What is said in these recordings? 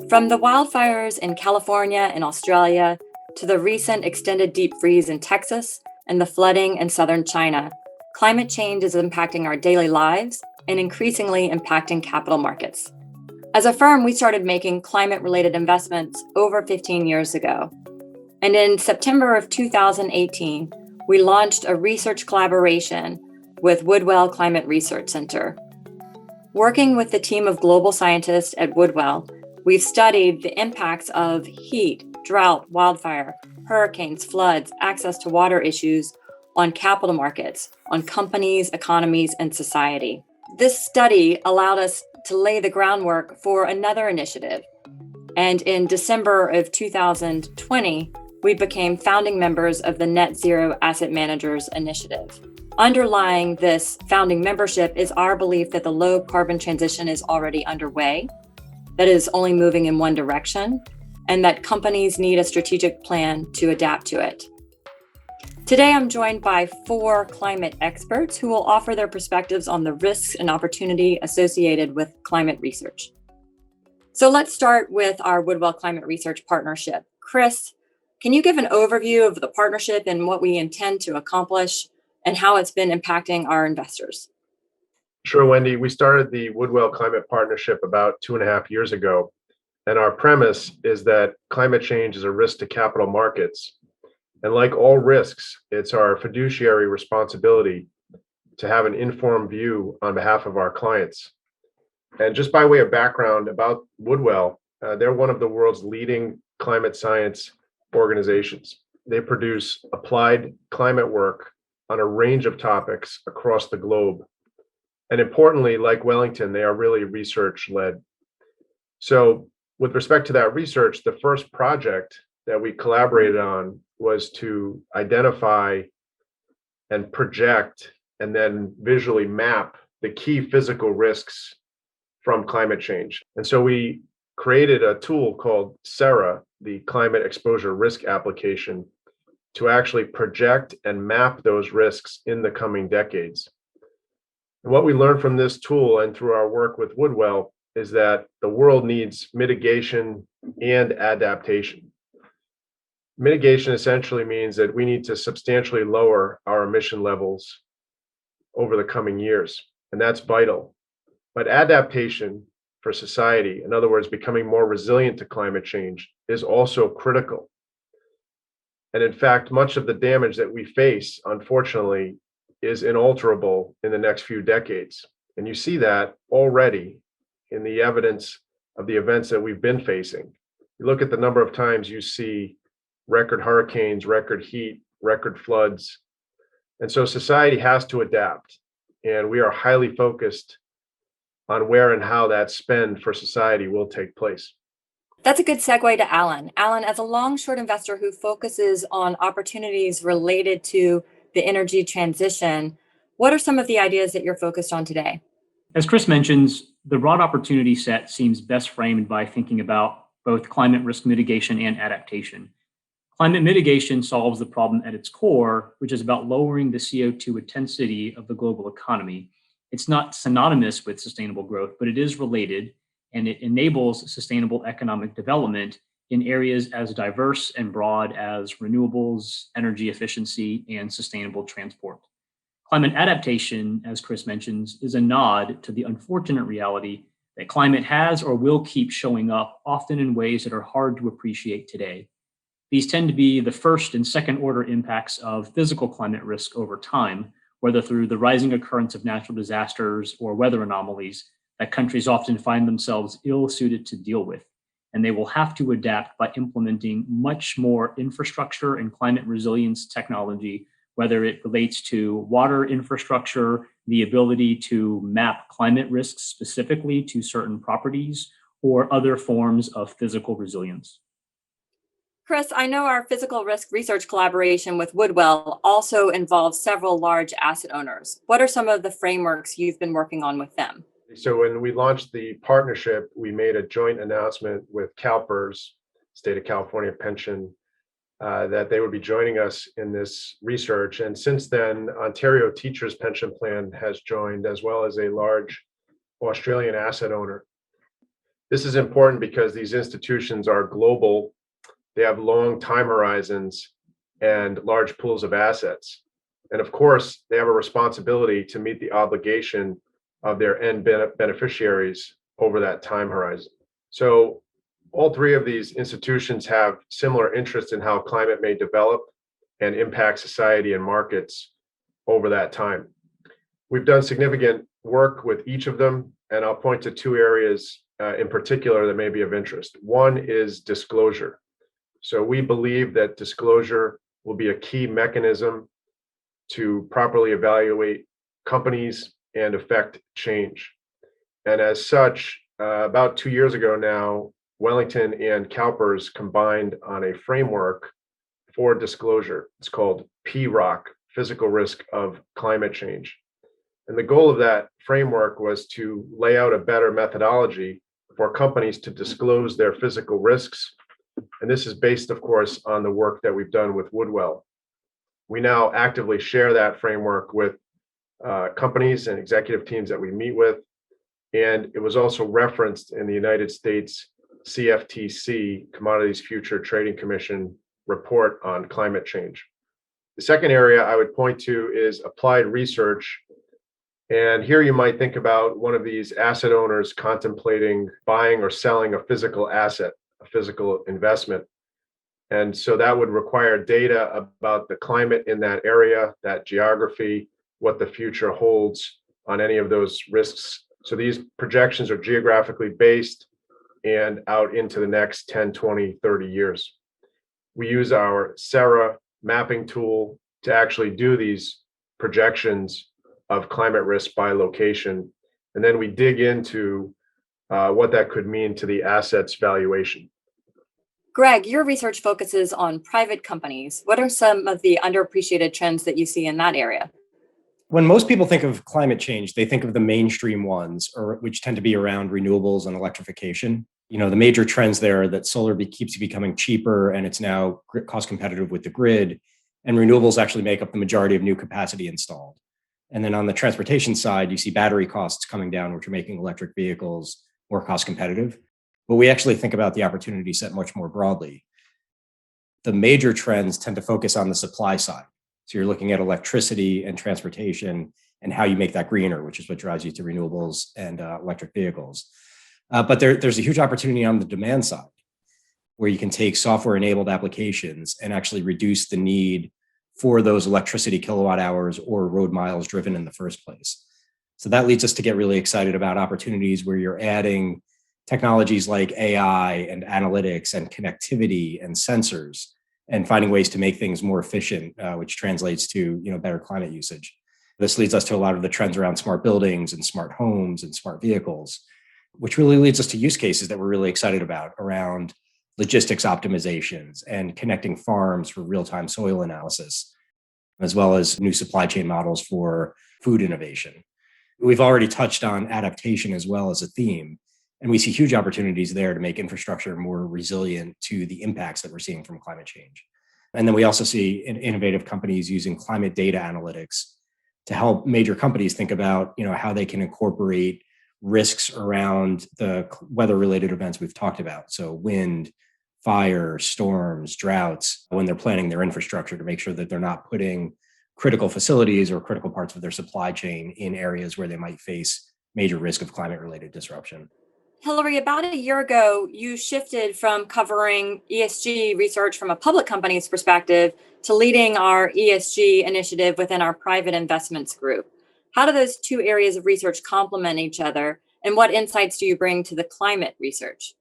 From the wildfires in California and Australia to the recent extended deep freeze in Texas and the flooding in southern China, climate change is impacting our daily lives and increasingly impacting capital markets. As a firm, we started making climate-related investments over 15 years ago. And in September of 2018, we launched a research collaboration with Woodwell Climate Research Center. Working with the team of global scientists at Woodwell, we've studied the impacts of heat, drought, wildfire, hurricanes, floods, access to water issues on capital markets, on companies, economies, and society. This study allowed us to lay the groundwork for another initiative. And in December of 2020, we became founding members of the Net Zero Asset Managers Initiative. Underlying this founding membership is our belief that the low carbon transition is already underway, that it is only moving in one direction, and that companies need a strategic plan to adapt to it. Today, I'm joined by 4 climate experts who will offer their perspectives on the risks and opportunity associated with climate research. So let's start with our Woodwell Climate Research Partnership. Chris, can you give an overview of the partnership and what we intend to accomplish and how it's been impacting our investors? Sure, Wendy. We started the Woodwell Climate Partnership about 2.5 years ago. And our premise is that climate change is a risk to capital markets. And like all risks, it's our fiduciary responsibility to have an informed view on behalf of our clients. And just by way of background about Woodwell, they're one of the world's leading climate science organizations. They produce applied climate work on a range of topics across the globe. And importantly, like Wellington, they are really research-led. So with respect to that research, the first project that we collaborated on was to identify and project and then visually map the key physical risks from climate change. And so we created a tool called SERA, the Climate Exposure Risk Application, to actually project and map those risks in the coming decades. And what we learned from this tool and through our work with Woodwell is that the world needs mitigation and adaptation. Mitigation essentially means that we need to substantially lower our emission levels over the coming years, and that's vital. But adaptation for society, in other words, becoming more resilient to climate change, is also critical. And in fact, much of the damage that we face, unfortunately, is inalterable in the next few decades. And you see that already in the evidence of the events that we've been facing. You look at the number of times you see record hurricanes, record heat, record floods. And so society has to adapt. And we are highly focused on where and how that spend for society will take place. That's a good segue to Alan. Alan, as a long-short investor who focuses on opportunities related to the energy transition, what are some of the ideas that you're focused on today? As Chris mentions, the broad opportunity set seems best framed by thinking about both climate risk mitigation and adaptation. Climate mitigation solves the problem at its core, which is about lowering the CO2 intensity of the global economy. It's not synonymous with sustainable growth, but it is related, and it enables sustainable economic development in areas as diverse and broad as renewables, energy efficiency, and sustainable transport. Climate adaptation, as Chris mentions, is a nod to the unfortunate reality that climate has or will keep showing up, often in ways that are hard to appreciate today. These tend to be the first and second order impacts of physical climate risk over time, whether through the rising occurrence of natural disasters or weather anomalies that countries often find themselves ill-suited to deal with. And they will have to adapt by implementing much more infrastructure and climate resilience technology, whether it relates to water infrastructure, the ability to map climate risks specifically to certain properties, or other forms of physical resilience. Chris, I know our physical risk research collaboration with Woodwell also involves several large asset owners. What are some of the frameworks you've been working on with them? So when we launched the partnership, we made a joint announcement with CalPERS, State of California Pension, that they would be joining us in this research. And since then, Ontario Teachers Pension Plan has joined, as well as a large Australian asset owner. This is important because these institutions are global, they have long time horizons and large pools of assets. And of course, they have a responsibility to meet the obligation of their end beneficiaries over that time horizon. So all three of these institutions have similar interests in how climate may develop and impact society and markets over that time. We've done significant work with each of them, and I'll point to two areas in particular that may be of interest. One is disclosure. So we believe that disclosure will be a key mechanism to properly evaluate companies and affect change. And as such, about 2 years ago now, Wellington and CalPERS combined on a framework for disclosure. It's called PROC, Physical Risk of Climate Change. And the goal of that framework was to lay out a better methodology for companies to disclose their physical risks. And this is based, of course, on the work that we've done with Woodwell. We now actively share that framework with companies and executive teams that we meet with. And it was also referenced in the United States CFTC, Commodities Future Trading Commission report on climate change. The second area I would point to is applied research. And here you might think about one of these asset owners contemplating buying or selling a physical asset, a physical investment. And so that would require data about the climate in that area, that geography, what the future holds on any of those risks. So these projections are geographically based and out into the next 10, 20, 30 years. We use our SARA mapping tool to actually do these projections of climate risk by location. And then we dig into what that could mean to the asset's valuation. Greg, your research focuses on private companies. What are some of the underappreciated trends that you see in that area? When most people think of climate change, they think of the mainstream ones, which tend to be around renewables and electrification. You know, the major trends there are that solar keeps becoming cheaper and it's now cost competitive with the grid, and renewables actually make up the majority of new capacity installed. And then on the transportation side, you see battery costs coming down, which are making electric vehicles more cost competitive. But we actually think about the opportunity set much more broadly. The major trends tend to focus on the supply side. So you're looking at electricity and transportation and how you make that greener, which is what drives you to renewables and electric vehicles. But there's a huge opportunity on the demand side, where you can take software-enabled applications and actually reduce the need for those electricity kilowatt hours or road miles driven in the first place. So that leads us to get really excited about opportunities where you're adding technologies like AI and analytics and connectivity and sensors, and finding ways to make things more efficient, which translates to better climate usage. This leads us to a lot of the trends around smart buildings and smart homes and smart vehicles, which really leads us to use cases that we're really excited about around logistics optimizations and connecting farms for real-time soil analysis, as well as new supply chain models for food innovation. We've already touched on adaptation as well as a theme, and we see huge opportunities there to make infrastructure more resilient to the impacts that we're seeing from climate change. And then we also see innovative companies using climate data analytics to help major companies think about how they can incorporate risks around the weather-related events we've talked about. So wind, fire, storms, droughts, when they're planning their infrastructure to make sure that they're not putting critical facilities or critical parts of their supply chain in areas where they might face major risk of climate-related disruption. Hillary, about a year ago, you shifted from covering ESG research from a public company's perspective to leading our ESG initiative within our private investments group. How do those two areas of research complement each other, and what insights do you bring to the climate research?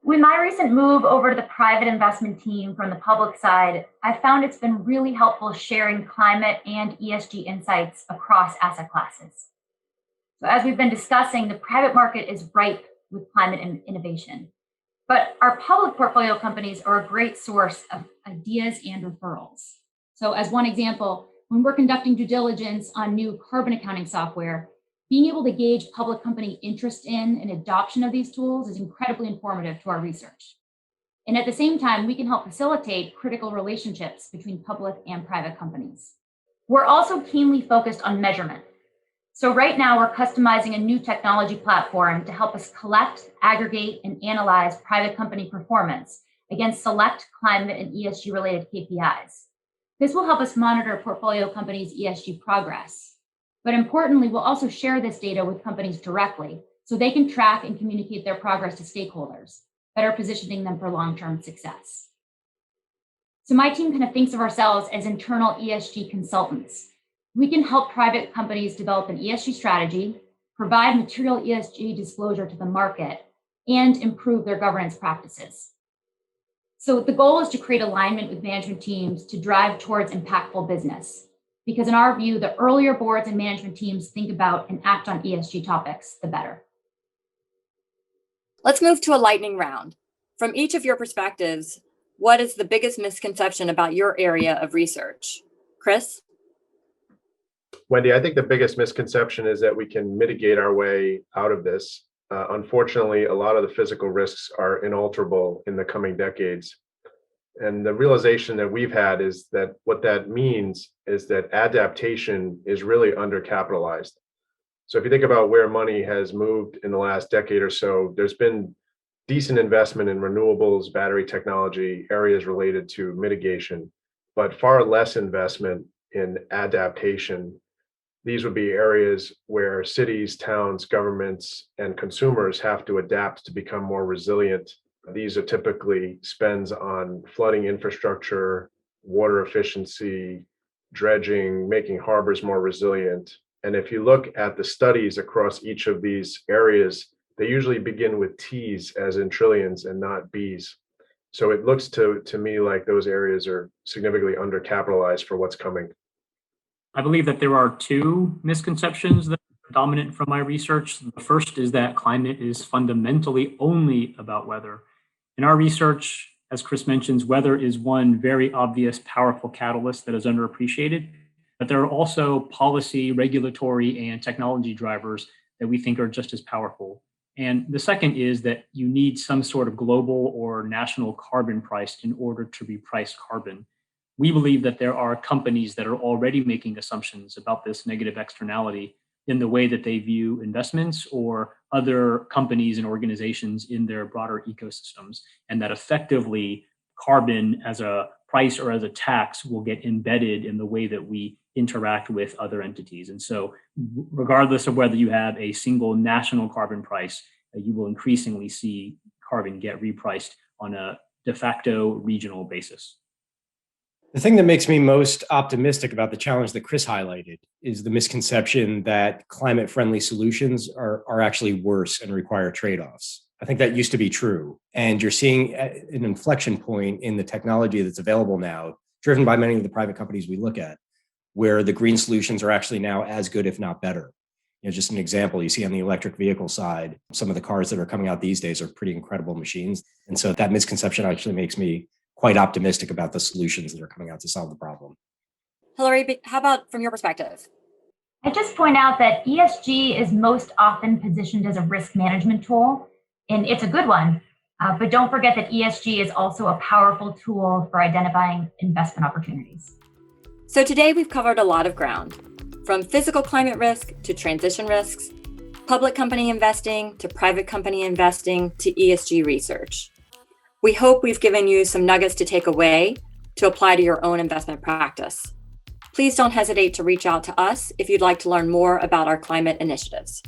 With my recent move over to the private investment team from the public side, I found it's been really helpful sharing climate and ESG insights across asset classes. So as we've been discussing, the private market is ripe with climate and innovation. But our public portfolio companies are a great source of ideas and referrals. So as one example, when we're conducting due diligence on new carbon accounting software, being able to gauge public company interest in and adoption of these tools is incredibly informative to our research. And at the same time, we can help facilitate critical relationships between public and private companies. We're also keenly focused on measurement. So right now we're customizing a new technology platform to help us collect, aggregate, and analyze private company performance against select climate and ESG related KPIs. This will help us monitor portfolio companies' ESG progress. But importantly, we'll also share this data with companies directly so they can track and communicate their progress to stakeholders, better positioning them for long-term success. So my team kind of thinks of ourselves as internal ESG consultants. We can help private companies develop an ESG strategy, provide material ESG disclosure to the market, and improve their governance practices. So the goal is to create alignment with management teams to drive towards impactful business. Because in our view, the earlier boards and management teams think about and act on ESG topics, the better. Let's move to a lightning round. From each of your perspectives, what is the biggest misconception about your area of research? Chris? Wendy, I think the biggest misconception is that we can mitigate our way out of this. Unfortunately, a lot of the physical risks are inalterable in the coming decades. And the realization that we've had is that what that means is that adaptation is really undercapitalized. So if you think about where money has moved in the last decade or so, there's been decent investment in renewables, battery technology, areas related to mitigation, but far less investment in adaptation. These would be areas where cities, towns, governments, and consumers have to adapt to become more resilient. These are typically spends on flooding infrastructure, water efficiency, dredging, making harbors more resilient. And if you look at the studies across each of these areas, they usually begin with T's as in trillions and not B's. So it looks to me like those areas are significantly undercapitalized for what's coming. I believe that there are two misconceptions that are dominant from my research. The first is that climate is fundamentally only about weather. In our research, as Chris mentions, weather is one very obvious, powerful catalyst that is underappreciated. But there are also policy, regulatory, and technology drivers that we think are just as powerful. And the second is that you need some sort of global or national carbon price in order to reprice carbon. We believe that there are companies that are already making assumptions about this negative externality in the way that they view investments or other companies and organizations in their broader ecosystems, and that effectively carbon as a price or as a tax will get embedded in the way that we interact with other entities. And so regardless of whether you have a single national carbon price, you will increasingly see carbon get repriced on a de facto regional basis. The thing that makes me most optimistic about the challenge that Chris highlighted is the misconception that climate-friendly solutions are actually worse and require trade-offs. I think that used to be true. And you're seeing an inflection point in the technology that's available now, driven by many of the private companies we look at, where the green solutions are actually now as good, if not better. You know, just an example, you see on the electric vehicle side, some of the cars that are coming out these days are pretty incredible machines. And so that misconception actually makes me quite optimistic about the solutions that are coming out to solve the problem. Hillary, how about from your perspective? I just point out that ESG is most often positioned as a risk management tool, and it's a good one. But don't forget that ESG is also a powerful tool for identifying investment opportunities. So today we've covered a lot of ground, from physical climate risk to transition risks, public company investing to private company investing to ESG research. We hope we've given you some nuggets to take away to apply to your own investment practice. Please don't hesitate to reach out to us if you'd like to learn more about our climate initiatives.